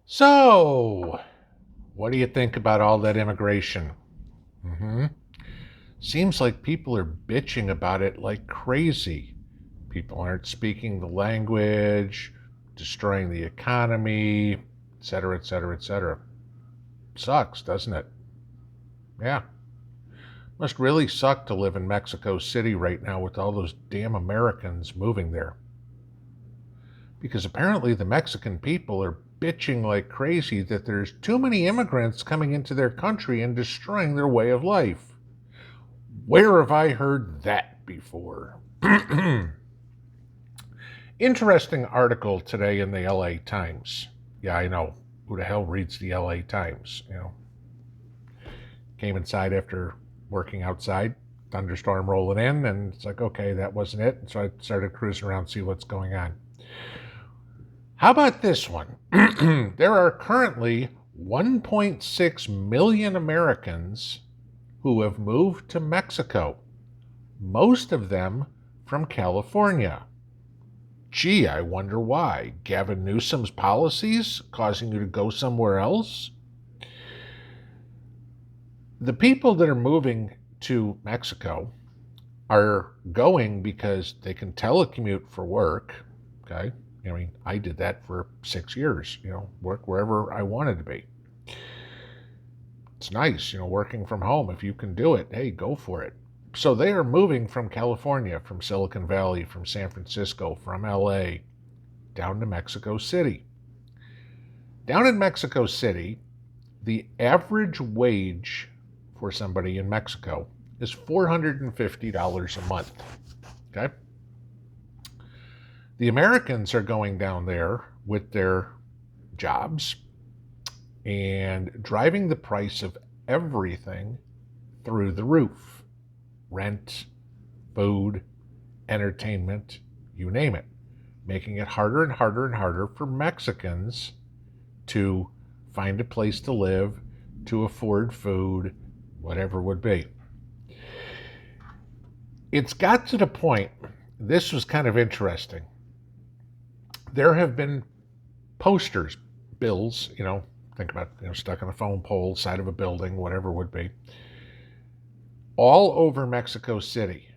So, what do you think about all that immigration? hmm Seems like people are bitching about it like crazy. People aren't speaking the language, destroying the economy, etc., etc., etc. Sucks, doesn't it? Yeah. Must really suck to live in Mexico City right now with all those damn Americans moving there. Because apparently the Mexican people are bitching like crazy that there's too many immigrants coming into their country and destroying their way of life. Where have I heard that before? Interesting article today in the LA Times. Yeah, I know. Who the hell reads the LA Times? Came inside after working outside, thunderstorm rolling in, and it's like, okay, that wasn't it. And so I started cruising around to see what's going on. How about this one? There are currently 1.6 million Americans who have moved to Mexico, most of them from California. Gee, I wonder why. Gavin Newsom's policies causing you to go somewhere else? The people that are moving to Mexico are going because they can telecommute for work. Okay. I mean, I did that for 6 years, work wherever I wanted to be. It's nice, working from home. If you can do it, hey, go for it. So they are moving from California, from Silicon Valley, from San Francisco, from LA, down to Mexico City. Down in Mexico City, the average wage for somebody in Mexico is $450 a month. Okay? The Americans are going down there with their jobs and driving the price of everything through the roof. Rent, food, entertainment, you name it. Making it harder and harder and harder for Mexicans to find a place to live, to afford food, whatever it would be. It's got to the point, this was kind of interesting. There have been posters, bills, think about, stuck on a phone pole, side of a building, whatever it would be, all over Mexico City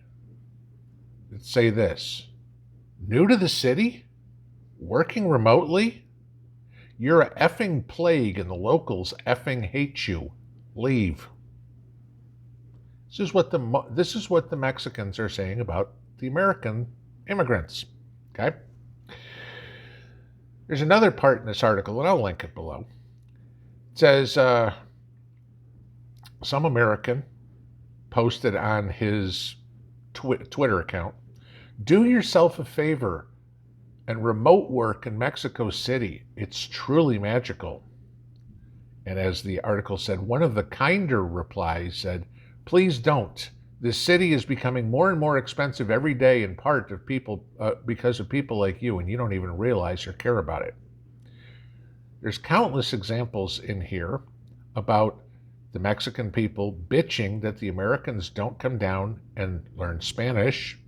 that say this: new to the city? Working remotely? You're a effing plague and the locals effing hate you. Leave. This is what the Mexicans are saying about the American immigrants. Okay? There's another part in this article, and I'll link it below. It says some American posted on his Twitter account, do yourself a favor and remote work in Mexico City. It's truly magical. And as the article said, one of the kinder replies said, please don't. This city is becoming more and more expensive every day in part of people because of people like you, and you don't even realize or care about it. There's countless examples in here about the Mexican people bitching that the Americans don't come down and learn Spanish,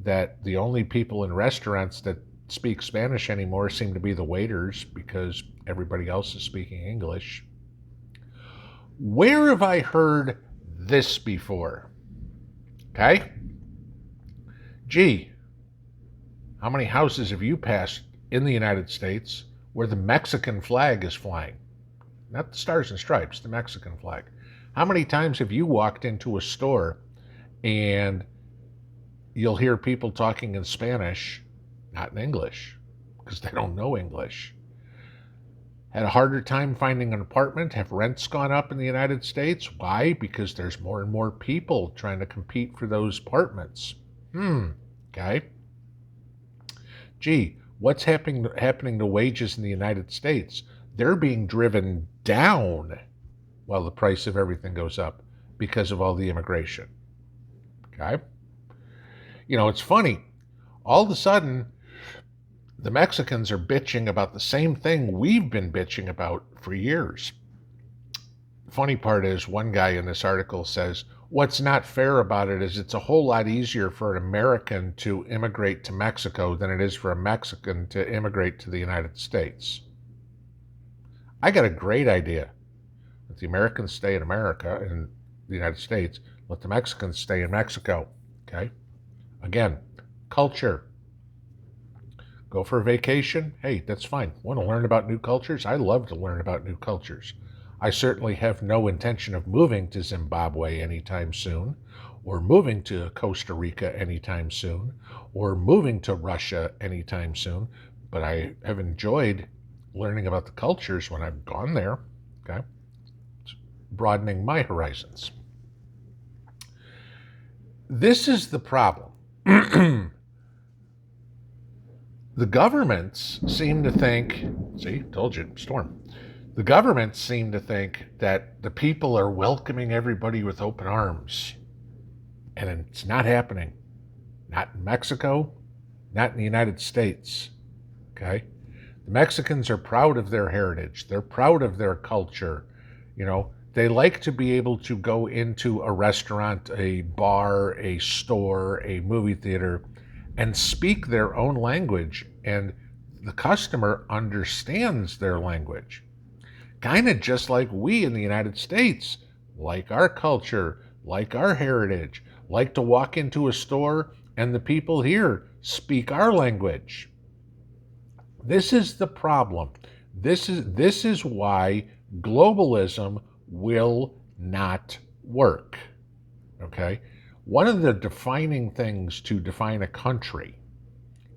that the only people in restaurants that speak Spanish anymore seem to be the waiters because everybody else is speaking English. Where have I heard this before? Okay? Gee, how many houses have you passed in the United States where the Mexican flag is flying? Not the stars and stripes, the Mexican flag. How many times have you walked into a store and you'll hear people talking in Spanish, not in English, because they don't know English? Had a harder time finding an apartment? Have rents gone up in the United States? Why? Because there's more and more people trying to compete for those apartments. Okay. Gee, what's happening to wages in the United States? They're being driven down while the price of everything goes up because of all the immigration. Okay? It's funny. All of a sudden, the Mexicans are bitching about the same thing we've been bitching about for years. The funny part is, one guy in this article says, what's not fair about it is it's a whole lot easier for an American to immigrate to Mexico than it is for a Mexican to immigrate to the United States. I got a great idea. Let the Americans stay in America, in the United States. Let the Mexicans stay in Mexico. Okay? Again, culture. Go for a vacation? Hey, that's fine. Want to learn about new cultures? I love to learn about new cultures. I certainly have no intention of moving to Zimbabwe anytime soon, or moving to Costa Rica anytime soon, or moving to Russia anytime soon, but I have enjoyed learning about the cultures when I've gone there. Okay? It's broadening my horizons. This is the problem. The governments seem to think, see, told you, storm. The governments seem to think that the people are welcoming everybody with open arms. And it's not happening. Not in Mexico, not in the United States. Okay? The Mexicans are proud of their heritage. They're proud of their culture. You know, they like to be able to go into a restaurant, a bar, a store, a movie theater, and speak their own language, and the customer understands their language. Kind of just like we in the United States, like our culture, like our heritage, like to walk into a store and the people here speak our language. This is the problem. This is why globalism will not work. Okay? One of the defining things to define a country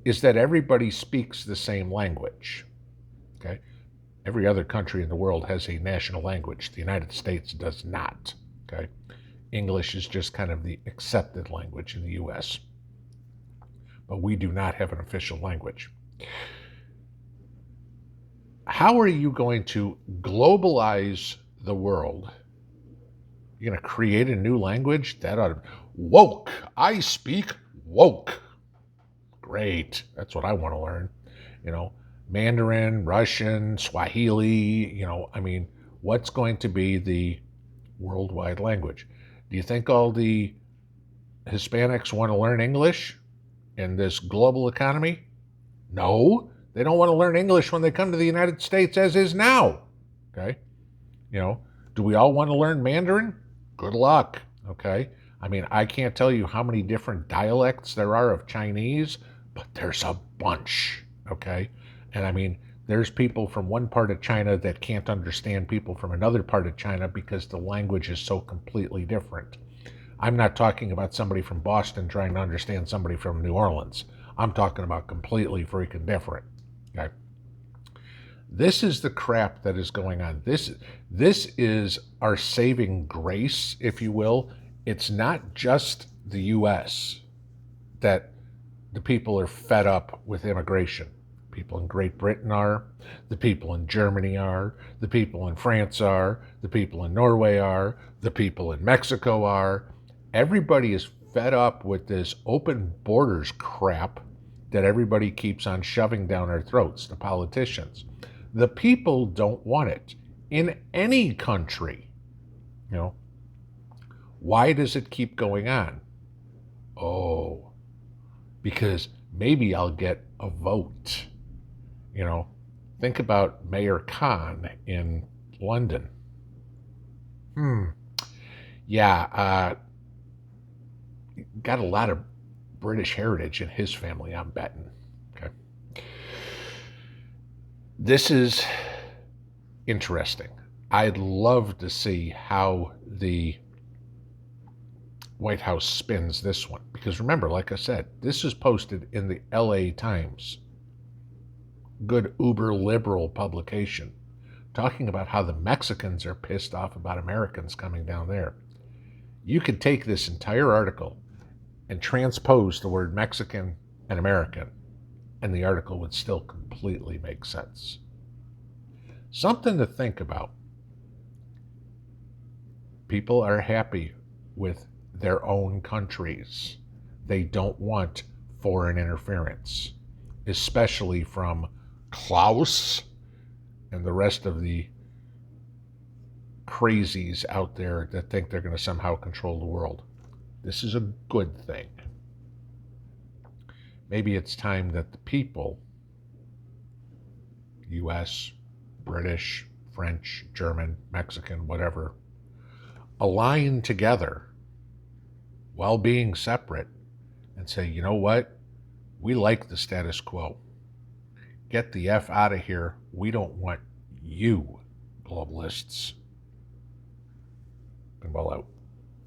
is that everybody speaks the same language. Okay? Every other country in the world has a national language. The United States does not. Okay? English is just kind of the accepted language in the US. But we do not have an official language. How are you going to globalize the world? You're going to create a new language? That ought to be woke. I speak woke. Great. That's what I want to learn. You know, Mandarin, Russian, Swahili, what's going to be the worldwide language? Do you think all the Hispanics want to learn English in this global economy? No, they don't want to learn English when they come to the United States as is now. Okay? Do we all want to learn Mandarin? Good luck. Okay? I can't tell you how many different dialects there are of Chinese, but there's a bunch. Okay? And there's people from one part of China that can't understand people from another part of China because the language is so completely different. I'm not talking about somebody from Boston trying to understand somebody from New Orleans. I'm talking about completely freaking different. Okay? This is the crap that is going on. This is our saving grace, if you will. It's not just the U.S. that the people are fed up with immigration. People in Great Britain are, the people in Germany are, the people in France are, the people in Norway are, the people in Mexico are. Everybody is fed up with this open borders crap that everybody keeps on shoving down our throats, the politicians. The people don't want it in any country. Why does it keep going on? Oh, because maybe I'll get a vote. Think about Mayor Khan in London. Yeah, got a lot of British heritage in his family, I'm betting. Okay. This is interesting. I'd love to see how the White House spins this one. Because remember, like I said, this is posted in the LA Times. Good uber liberal publication. Talking about how the Mexicans are pissed off about Americans coming down there. You could take this entire article and transpose the word Mexican and American, and the article would still completely make sense. Something to think about. People are happy with their own countries. They don't want foreign interference, especially from Klaus and the rest of the crazies out there that think they're going to somehow control the world. This is a good thing. Maybe it's time that the people, US, British, French, German, Mexican, whatever, align together while being separate and say, you know what? We like the status quo. Get the F out of here. We don't want you, globalists. Pinball out.